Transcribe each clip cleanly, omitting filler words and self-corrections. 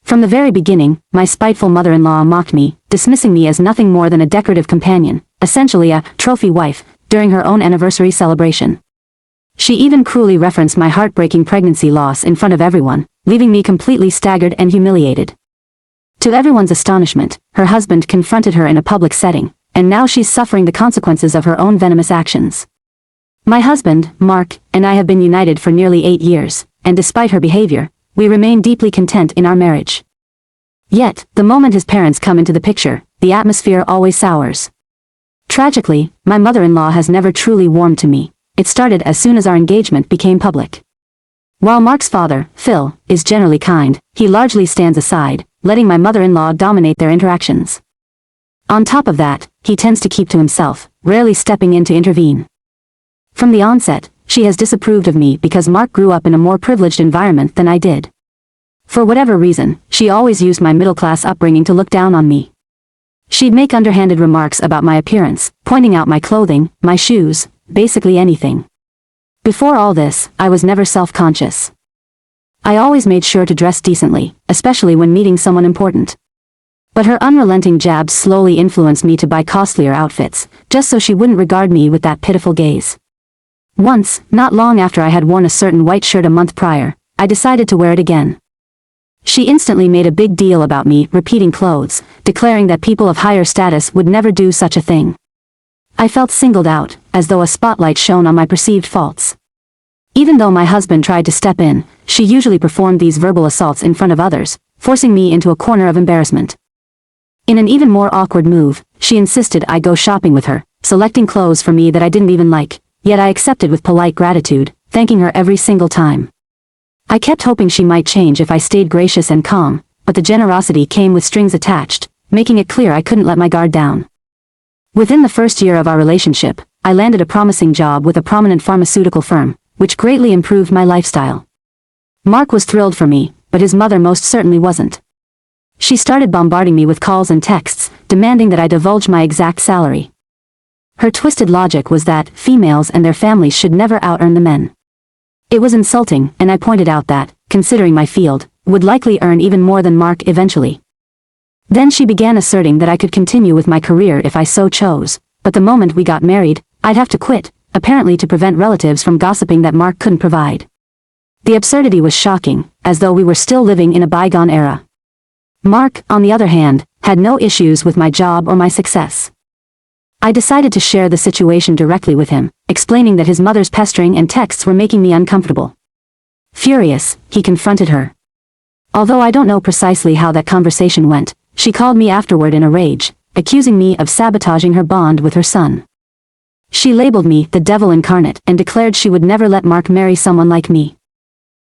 From the very beginning, my spiteful mother-in-law mocked me, dismissing me as nothing more than a decorative companion, essentially a trophy wife, during her own anniversary celebration. She even cruelly referenced my heartbreaking pregnancy loss in front of everyone, leaving me completely staggered and humiliated. To everyone's astonishment, her husband confronted her in a public setting, and now she's suffering the consequences of her own venomous actions. My husband, Mark, and I have been united for nearly 8 years, and despite her behavior, we remain deeply content in our marriage. Yet, the moment his parents come into the picture, the atmosphere always sours. Tragically, my mother-in-law has never truly warmed to me. It started as soon as our engagement became public. While Mark's father, Phil, is generally kind, he largely stands aside, letting my mother-in-law dominate their interactions. On top of that, he tends to keep to himself, rarely stepping in to intervene. From the onset, she has disapproved of me because Mark grew up in a more privileged environment than I did. For whatever reason, she always used my middle-class upbringing to look down on me. She'd make underhanded remarks about my appearance, pointing out my clothing, my shoes, basically anything. Before all this, I was never self-conscious. I always made sure to dress decently, especially when meeting someone important. But her unrelenting jabs slowly influenced me to buy costlier outfits, just so she wouldn't regard me with that pitiful gaze. Once, not long after I had worn a certain white shirt a month prior, I decided to wear it again. She instantly made a big deal about me repeating clothes, declaring that people of higher status would never do such a thing. I felt singled out, as though a spotlight shone on my perceived faults. Even though my husband tried to step in, she usually performed these verbal assaults in front of others, forcing me into a corner of embarrassment. In an even more awkward move, she insisted I go shopping with her, selecting clothes for me that I didn't even like, yet I accepted with polite gratitude, thanking her every single time. I kept hoping she might change if I stayed gracious and calm, but the generosity came with strings attached, making it clear I couldn't let my guard down. Within the first year of our relationship, I landed a promising job with a prominent pharmaceutical firm, which greatly improved my lifestyle. Mark was thrilled for me, but his mother most certainly wasn't. She started bombarding me with calls and texts, demanding that I divulge my exact salary. Her twisted logic was that females and their families should never out-earn the men. It was insulting, and I pointed out that, considering my field, would likely earn even more than Mark eventually. Then she began asserting that I could continue with my career if I so chose, but the moment we got married, I'd have to quit, apparently to prevent relatives from gossiping that Mark couldn't provide. The absurdity was shocking, as though we were still living in a bygone era. Mark, on the other hand, had no issues with my job or my success. I decided to share the situation directly with him, explaining that his mother's pestering and texts were making me uncomfortable. Furious, he confronted her. Although I don't know precisely how that conversation went, she called me afterward in a rage, accusing me of sabotaging her bond with her son. She labeled me the devil incarnate and declared she would never let Mark marry someone like me.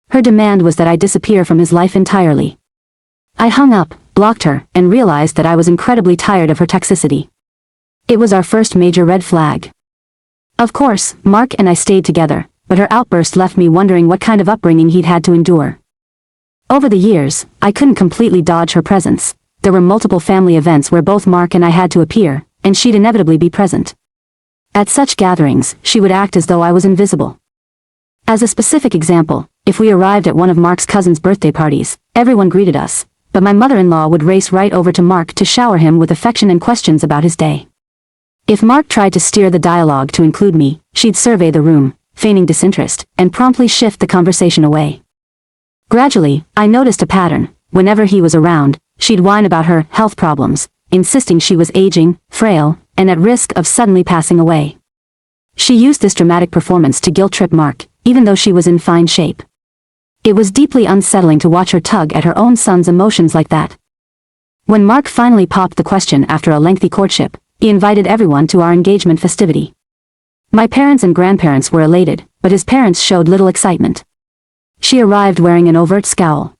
Her demand was that I disappear from his life entirely. I hung up, blocked her, and realized that I was incredibly tired of her toxicity. It was our first major red flag. Of course, Mark and I stayed together, but her outburst left me wondering what kind of upbringing he'd had to endure. Over the years, I couldn't completely dodge her presence. There were multiple family events where both Mark and I had to appear, and she'd inevitably be present. At such gatherings, she would act as though I was invisible. As a specific example, if we arrived at one of Mark's cousins' birthday parties, everyone greeted us, but my mother-in-law would race right over to Mark to shower him with affection and questions about his day. If Mark tried to steer the dialogue to include me, she'd survey the room, feigning disinterest, and promptly shift the conversation away. Gradually, I noticed a pattern. Whenever he was around, she'd whine about her health problems, insisting she was aging, frail, and at risk of suddenly passing away. She used this dramatic performance to guilt-trip Mark, even though she was in fine shape. It was deeply unsettling to watch her tug at her own son's emotions like that. When Mark finally popped the question after a lengthy courtship, he invited everyone to our engagement festivity. My parents and grandparents were elated, but his parents showed little excitement. She arrived wearing an overt scowl.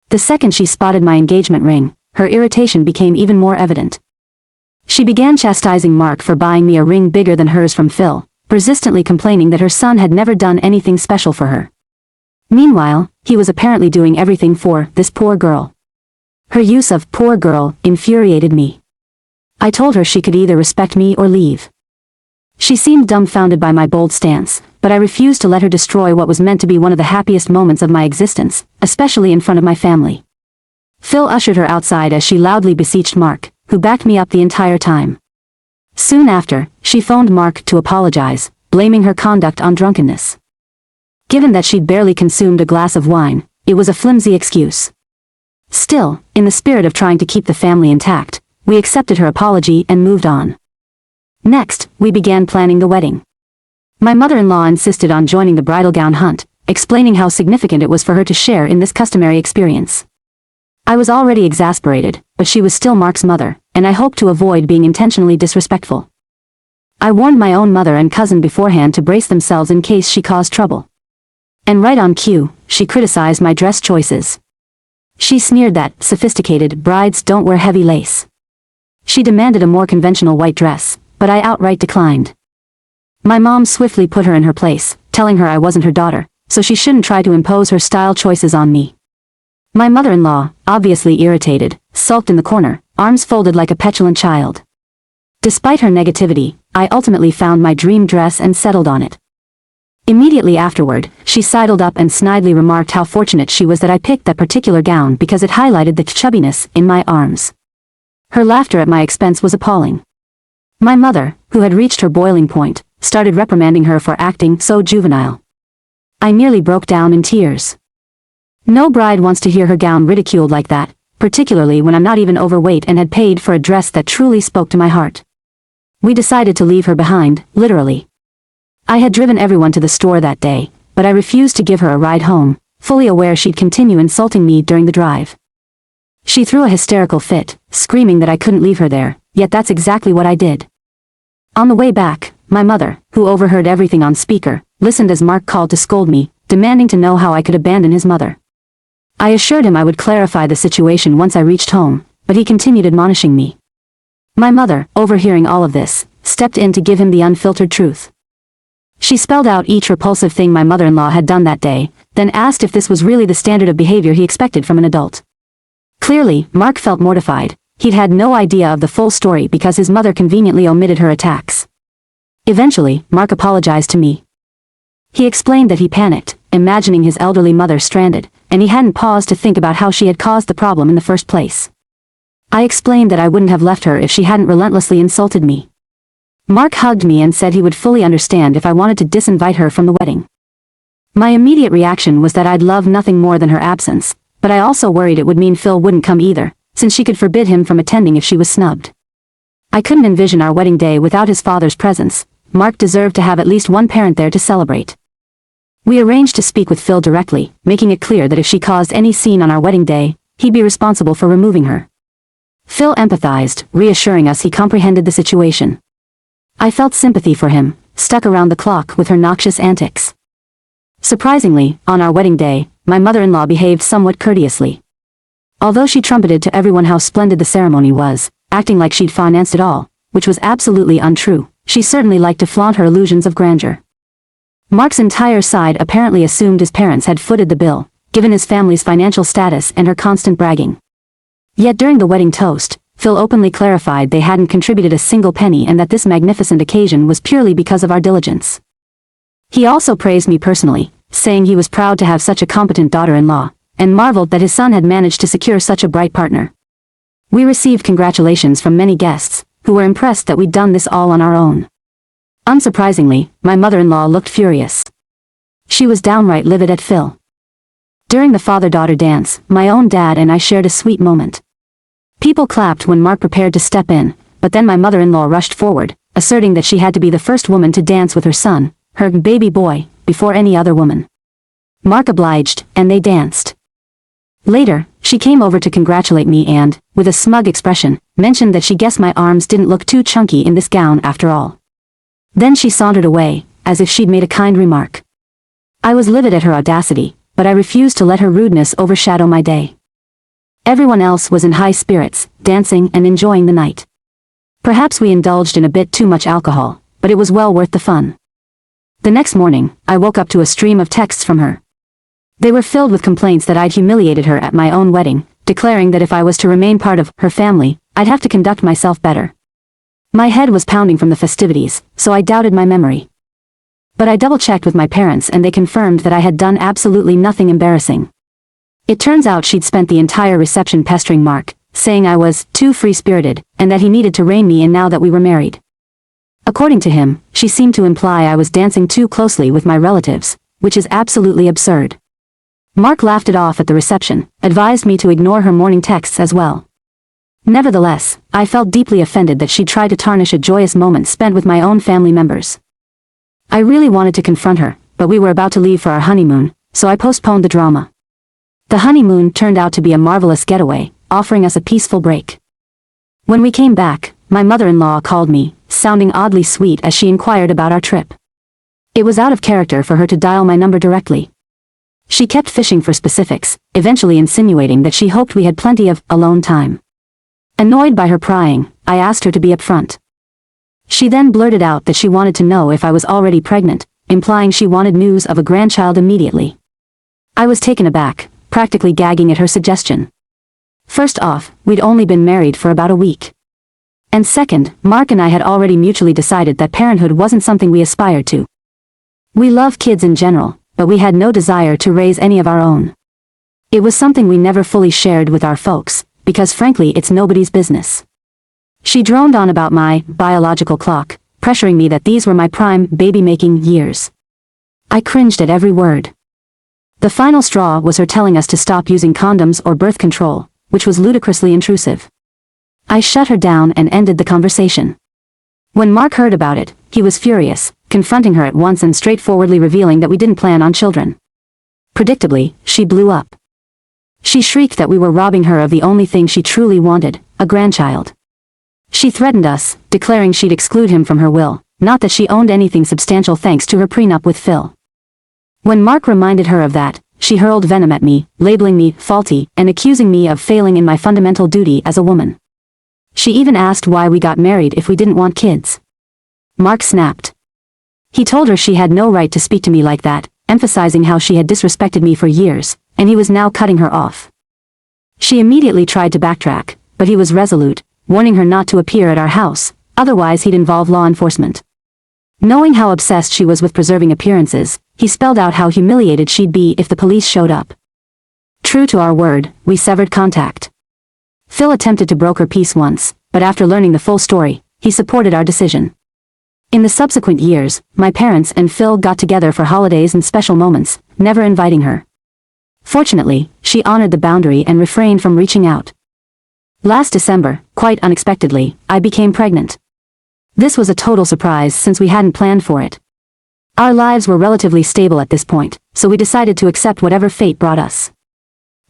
The second she spotted my engagement ring, her irritation became even more evident. She began chastising Mark for buying me a ring bigger than hers from Phil, persistently complaining that her son had never done anything special for her. Meanwhile, he was apparently doing everything for this poor girl. Her use of poor girl infuriated me. I told her she could either respect me or leave. She seemed dumbfounded by my bold stance, but I refused to let her destroy what was meant to be one of the happiest moments of my existence, especially in front of my family. Phil ushered her outside as she loudly beseeched Mark, who backed me up the entire time. Soon after, she phoned Mark to apologize, blaming her conduct on drunkenness. Given that she'd barely consumed a glass of wine, it was a flimsy excuse. Still, in the spirit of trying to keep the family intact, we accepted her apology and moved on. Next, we began planning the wedding. My mother-in-law insisted on joining the bridal gown hunt, explaining how significant it was for her to share in this customary experience. I was already exasperated, but she was still Mark's mother, and I hoped to avoid being intentionally disrespectful. I warned my own mother and cousin beforehand to brace themselves in case she caused trouble. And right on cue, she criticized my dress choices. She sneered that sophisticated brides don't wear heavy lace. She demanded a more conventional white dress, but I outright declined. My mom swiftly put her in her place, telling her I wasn't her daughter, so she shouldn't try to impose her style choices on me. My mother-in-law, obviously irritated, sulked in the corner, arms folded like a petulant child. Despite her negativity, I ultimately found my dream dress and settled on it. Immediately afterward, she sidled up and snidely remarked how fortunate she was that I picked that particular gown because it highlighted the chubbiness in my arms. Her laughter at my expense was appalling. My mother, who had reached her boiling point, started reprimanding her for acting so juvenile. I nearly broke down in tears. No bride wants to hear her gown ridiculed like that, particularly when I'm not even overweight and had paid for a dress that truly spoke to my heart. We decided to leave her behind, literally. I had driven everyone to the store that day, but I refused to give her a ride home, fully aware she'd continue insulting me during the drive. She threw a hysterical fit, screaming that I couldn't leave her there, yet that's exactly what I did. On the way back, my mother, who overheard everything on speaker, listened as Mark called to scold me, demanding to know how I could abandon his mother. I assured him I would clarify the situation once I reached home, but he continued admonishing me. My mother, overhearing all of this, stepped in to give him the unfiltered truth. She spelled out each repulsive thing my mother-in-law had done that day, then asked if this was really the standard of behavior he expected from an adult. Clearly, Mark felt mortified. He'd had no idea of the full story because his mother conveniently omitted her attacks. Eventually, Mark apologized to me. He explained that he panicked, imagining his elderly mother stranded, and he hadn't paused to think about how she had caused the problem in the first place. I explained that I wouldn't have left her if she hadn't relentlessly insulted me. Mark hugged me and said he would fully understand if I wanted to disinvite her from the wedding. My immediate reaction was that I'd love nothing more than her absence, but I also worried it would mean Phil wouldn't come either, since she could forbid him from attending if she was snubbed. I couldn't envision our wedding day without his father's presence. Mark deserved to have at least one parent there to celebrate. We arranged to speak with Phil directly, making it clear that if she caused any scene on our wedding day, he'd be responsible for removing her. Phil empathized, reassuring us he comprehended the situation. I felt sympathy for him, stuck around the clock with her noxious antics. Surprisingly, on our wedding day, my mother-in-law behaved somewhat courteously. Although she trumpeted to everyone how splendid the ceremony was, acting like she'd financed it all, which was absolutely untrue, she certainly liked to flaunt her illusions of grandeur. Mark's entire side apparently assumed his parents had footed the bill, given his family's financial status and her constant bragging. Yet during the wedding toast, Phil openly clarified they hadn't contributed a single penny and that this magnificent occasion was purely because of our diligence. He also praised me personally, saying he was proud to have such a competent daughter-in-law, and marveled that his son had managed to secure such a bright partner. We received congratulations from many guests, who were impressed that we'd done this all on our own. Unsurprisingly, my mother-in-law looked furious. She was downright livid at Phil. During the father-daughter dance, my own dad and I shared a sweet moment. People clapped when Mark prepared to step in, but then my mother-in-law rushed forward, asserting that she had to be the first woman to dance with her son, her baby boy, before any other woman. Mark obliged, and they danced. Later, she came over to congratulate me and, with a smug expression, mentioned that she guessed my arms didn't look too chunky in this gown after all. Then she sauntered away, as if she'd made a kind remark. I was livid at her audacity, but I refused to let her rudeness overshadow my day. Everyone else was in high spirits, dancing and enjoying the night. Perhaps we indulged in a bit too much alcohol, but it was well worth the fun. The next morning, I woke up to a stream of texts from her. They were filled with complaints that I'd humiliated her at my own wedding, declaring that if I was to remain part of her family, I'd have to conduct myself better. My head was pounding from the festivities, so I doubted my memory. But I double-checked with my parents and they confirmed that I had done absolutely nothing embarrassing. It turns out she'd spent the entire reception pestering Mark, saying I was too free-spirited, and that he needed to rein me in now that we were married. According to him, she seemed to imply I was dancing too closely with my relatives, which is absolutely absurd. Mark laughed it off at the reception, advised me to ignore her morning texts as well. Nevertheless, I felt deeply offended that she'd tried to tarnish a joyous moment spent with my own family members. I really wanted to confront her, but we were about to leave for our honeymoon, so I postponed the drama. The honeymoon turned out to be a marvelous getaway, offering us a peaceful break. When we came back, my mother-in-law called me, sounding oddly sweet as she inquired about our trip. It was out of character for her to dial my number directly. She kept fishing for specifics, eventually insinuating that she hoped we had plenty of alone time. Annoyed by her prying, I asked her to be upfront. She then blurted out that she wanted to know if I was already pregnant, implying she wanted news of a grandchild immediately. I was taken aback, practically gagging at her suggestion. First off, we'd only been married for about a week. And second, Mark and I had already mutually decided that parenthood wasn't something we aspired to. We love kids in general, but we had no desire to raise any of our own. It was something we never fully shared with our folks, because frankly it's nobody's business. She droned on about my biological clock, pressuring me that these were my prime baby-making years. I cringed at every word. The final straw was her telling us to stop using condoms or birth control, which was ludicrously intrusive. I shut her down and ended the conversation. When Mark heard about it, he was furious, confronting her at once and straightforwardly revealing that we didn't plan on children. Predictably, she blew up. She shrieked that we were robbing her of the only thing she truly wanted, a grandchild. She threatened us, declaring she'd exclude him from her will, not that she owned anything substantial thanks to her prenup with Phil. When Mark reminded her of that, she hurled venom at me, labeling me faulty and accusing me of failing in my fundamental duty as a woman. She even asked why we got married if we didn't want kids. Mark snapped. He told her she had no right to speak to me like that, emphasizing how she had disrespected me for years, and he was now cutting her off. She immediately tried to backtrack, but he was resolute, warning her not to appear at our house, otherwise he'd involve law enforcement. Knowing how obsessed she was with preserving appearances, he spelled out how humiliated she'd be if the police showed up. True to our word, we severed contact. Phil attempted to broker peace once, but after learning the full story, he supported our decision. In the subsequent years, my parents and Phil got together for holidays and special moments, never inviting her. Fortunately, she honored the boundary and refrained from reaching out. Last December, quite unexpectedly, I became pregnant. This was a total surprise since we hadn't planned for it. Our lives were relatively stable at this point, so we decided to accept whatever fate brought us.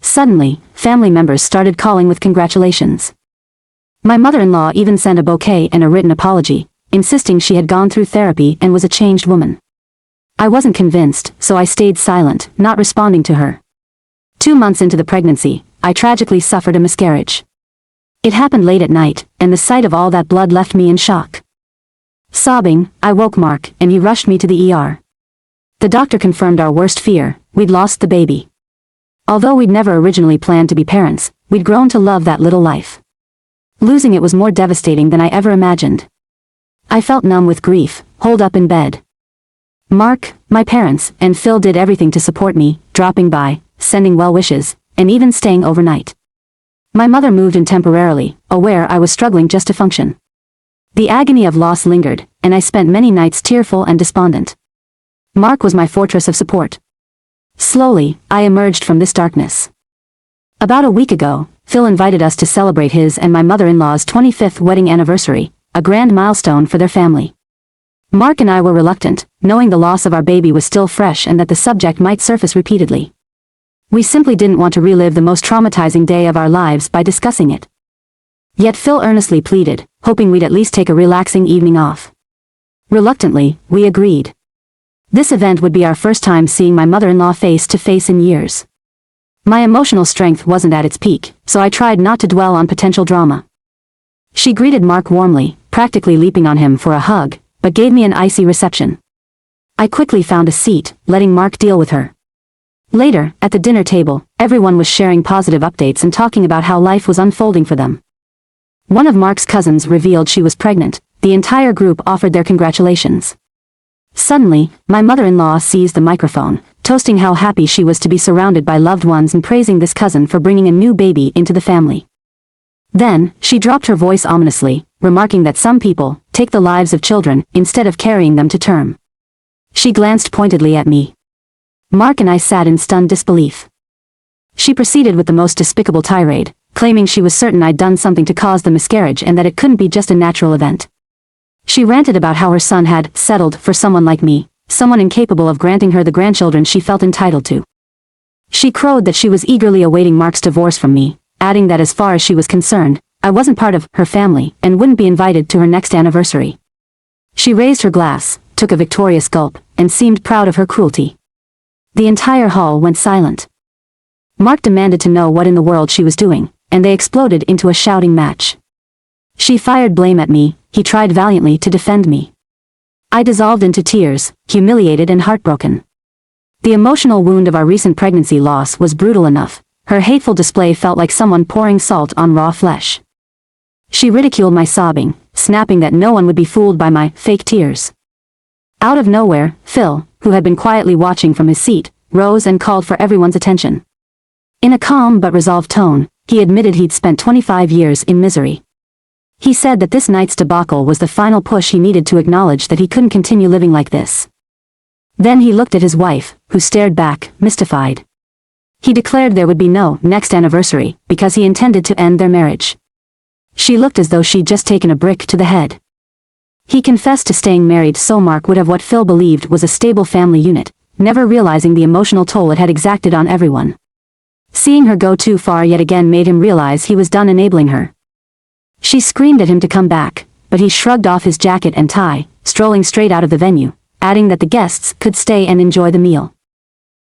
Suddenly, family members started calling with congratulations. My mother-in-law even sent a bouquet and a written apology, insisting she had gone through therapy and was a changed woman. I wasn't convinced, so I stayed silent, not responding to her. 2 months into the pregnancy, I tragically suffered a miscarriage. It happened late at night, and the sight of all that blood left me in shock. Sobbing, I woke Mark, and he rushed me to the ER. The doctor confirmed our worst fear: we'd lost the baby. Although we'd never originally planned to be parents, we'd grown to love that little life. Losing it was more devastating than I ever imagined. I felt numb with grief, holed up in bed. Mark, my parents, and Phil did everything to support me, dropping by, sending well wishes, and even staying overnight. My mother moved in temporarily, aware I was struggling just to function. The agony of loss lingered, and I spent many nights tearful and despondent. Mark was my fortress of support. Slowly, I emerged from this darkness. About a week ago, Phil invited us to celebrate his and my mother-in-law's 25th wedding anniversary, a grand milestone for their family. Mark and I were reluctant, knowing the loss of our baby was still fresh and that the subject might surface repeatedly. We simply didn't want to relive the most traumatizing day of our lives by discussing it. Yet Phil earnestly pleaded, hoping we'd at least take a relaxing evening off. Reluctantly, we agreed. This event would be our first time seeing my mother-in-law face to face in years. My emotional strength wasn't at its peak, so I tried not to dwell on potential drama. She greeted Mark warmly, practically leaping on him for a hug, but gave me an icy reception. I quickly found a seat, letting Mark deal with her. Later, at the dinner table, everyone was sharing positive updates and talking about how life was unfolding for them. One of Mark's cousins revealed she was pregnant. The entire group offered their congratulations. Suddenly, my mother-in-law seized the microphone, toasting how happy she was to be surrounded by loved ones and praising this cousin for bringing a new baby into the family. Then, she dropped her voice ominously, remarking that some people take the lives of children instead of carrying them to term. She glanced pointedly at me. Mark and I sat in stunned disbelief. She proceeded with the most despicable tirade, claiming she was certain I'd done something to cause the miscarriage and that it couldn't be just a natural event. She ranted about how her son had settled for someone like me, someone incapable of granting her the grandchildren she felt entitled to. She crowed that she was eagerly awaiting Mark's divorce from me, adding that as far as she was concerned, I wasn't part of her family and wouldn't be invited to her next anniversary. She raised her glass, took a victorious gulp, and seemed proud of her cruelty. The entire hall went silent. Mark demanded to know what in the world she was doing, and they exploded into a shouting match. She fired blame at me, he tried valiantly to defend me. I dissolved into tears, humiliated and heartbroken. The emotional wound of our recent pregnancy loss was brutal enough. Her hateful display felt like someone pouring salt on raw flesh. She ridiculed my sobbing, snapping that no one would be fooled by my fake tears. Out of nowhere, Phil, who had been quietly watching from his seat, rose and called for everyone's attention. In a calm but resolved tone, he admitted he'd spent 25 years in misery. He said that this night's debacle was the final push he needed to acknowledge that he couldn't continue living like this. Then he looked at his wife, who stared back, mystified. He declared there would be no next anniversary, because he intended to end their marriage. She looked as though she'd just taken a brick to the head. He confessed to staying married so Mark would have what Phil believed was a stable family unit, never realizing the emotional toll it had exacted on everyone. Seeing her go too far yet again made him realize he was done enabling her. She screamed at him to come back, but he shrugged off his jacket and tie, strolling straight out of the venue, adding that the guests could stay and enjoy the meal.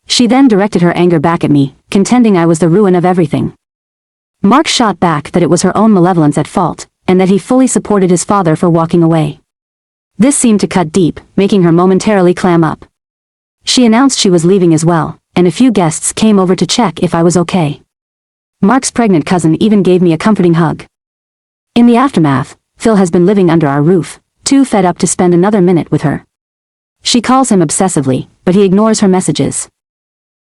She then directed her anger back at me, contending I was the ruin of everything. Mark shot back that it was her own malevolence at fault, and that he fully supported his father for walking away. This seemed to cut deep, making her momentarily clam up. She announced she was leaving as well, and a few guests came over to check if I was okay. Mark's pregnant cousin even gave me a comforting hug. In the aftermath, Phil has been living under our roof, too fed up to spend another minute with her. She calls him obsessively, but he ignores her messages.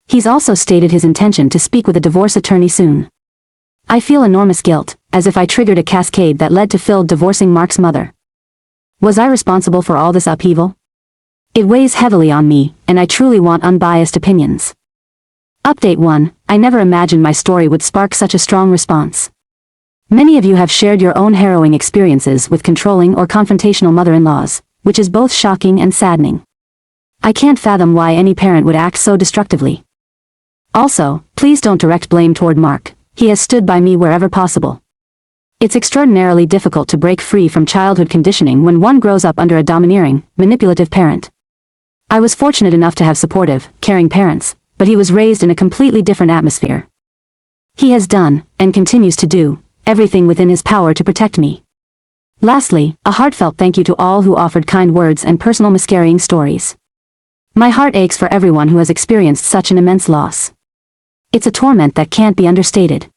He's also stated his intention to speak with a divorce attorney soon. I feel enormous guilt, as if I triggered a cascade that led to Phil divorcing Mark's mother. Was I responsible for all this upheaval? It weighs heavily on me, and I truly want unbiased opinions. Update 1. I never imagined my story would spark such a strong response. Many of you have shared your own harrowing experiences with controlling or confrontational mother-in-laws, which is both shocking and saddening. I can't fathom why any parent would act so destructively. Also, please don't direct blame toward Mark. He has stood by me wherever possible. It's extraordinarily difficult to break free from childhood conditioning when one grows up under a domineering, manipulative parent. I was fortunate enough to have supportive, caring parents, but he was raised in a completely different atmosphere. He has done, and continues to do, everything within his power to protect me. Lastly, a heartfelt thank you to all who offered kind words and personal miscarrying stories. My heart aches for everyone who has experienced such an immense loss. It's a torment that can't be understated.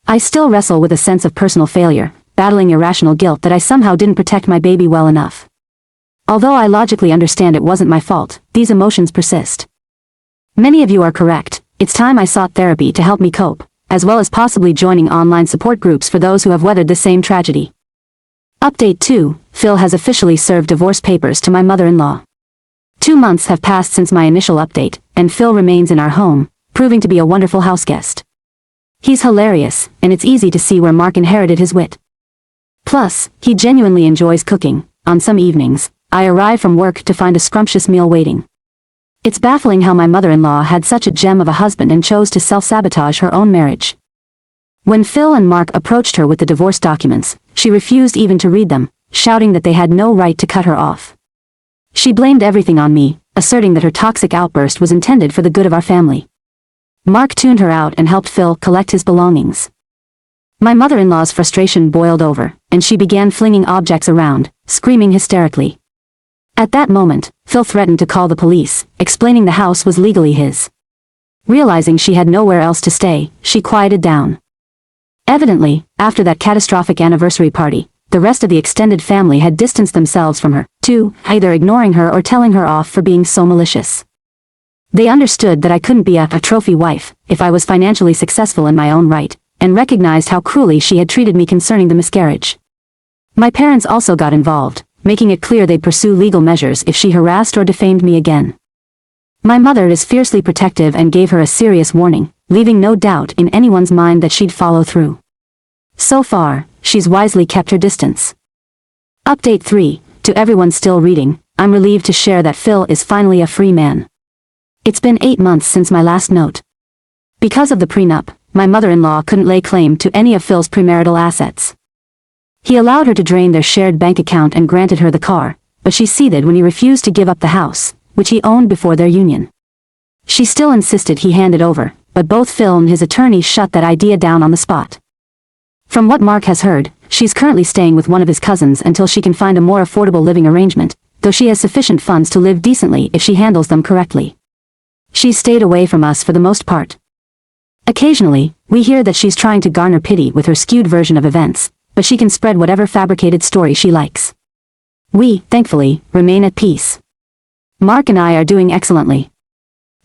I still wrestle with a sense of personal failure, battling irrational guilt that I somehow didn't protect my baby well enough. Although I logically understand it wasn't my fault, these emotions persist. Many of you are correct. It's time I sought therapy to help me cope, as well as possibly joining online support groups for those who have weathered the same tragedy. Update 2. Phil has officially served divorce papers to my mother-in-law. 2 months have passed since my initial update, and Phil remains in our home, proving to be a wonderful houseguest. He's hilarious, and it's easy to see where Mark inherited his wit. Plus, he genuinely enjoys cooking. On some evenings, I arrive from work to find a scrumptious meal waiting. It's baffling how my mother-in-law had such a gem of a husband and chose to self-sabotage her own marriage. When Phil and Mark approached her with the divorce documents, she refused even to read them, shouting that they had no right to cut her off. She blamed everything on me, asserting that her toxic outburst was intended for the good of our family. Mark tuned her out and helped Phil collect his belongings. My mother-in-law's frustration boiled over, and she began flinging objects around, screaming hysterically. At that moment, Phil threatened to call the police, explaining the house was legally his. Realizing she had nowhere else to stay, she quieted down. Evidently, after that catastrophic anniversary party, the rest of the extended family had distanced themselves from her, too, either ignoring her or telling her off for being so malicious. They understood that I couldn't be a trophy wife if I was financially successful in my own right, and recognized how cruelly she had treated me concerning the miscarriage. My parents also got involved, making it clear they'd pursue legal measures if she harassed or defamed me again. My mother is fiercely protective and gave her a serious warning, leaving no doubt in anyone's mind that she'd follow through. So far, she's wisely kept her distance. Update 3. To everyone still reading, I'm relieved to share that Phil is finally a free man. It's been 8 months since my last note. Because of the prenup, my mother-in-law couldn't lay claim to any of Phil's premarital assets. He allowed her to drain their shared bank account and granted her the car, but she ceded when he refused to give up the house, which he owned before their union. She still insisted he hand it over, but both Phil and his attorney shut that idea down on the spot. From what Mark has heard, she's currently staying with one of his cousins until she can find a more affordable living arrangement, though she has sufficient funds to live decently if she handles them correctly. She's stayed away from us for the most part. Occasionally, we hear that she's trying to garner pity with her skewed version of events, but she can spread whatever fabricated story she likes. We, thankfully, remain at peace. Mark and I are doing excellently.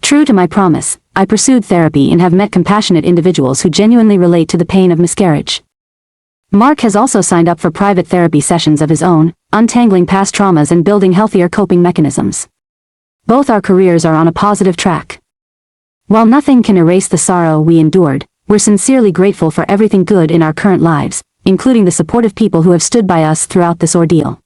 True to my promise, I pursued therapy and have met compassionate individuals who genuinely relate to the pain of miscarriage. Mark has also signed up for private therapy sessions of his own, untangling past traumas and building healthier coping mechanisms. Both our careers are on a positive track. While nothing can erase the sorrow we endured, we're sincerely grateful for everything good in our current lives, including the supportive people who have stood by us throughout this ordeal.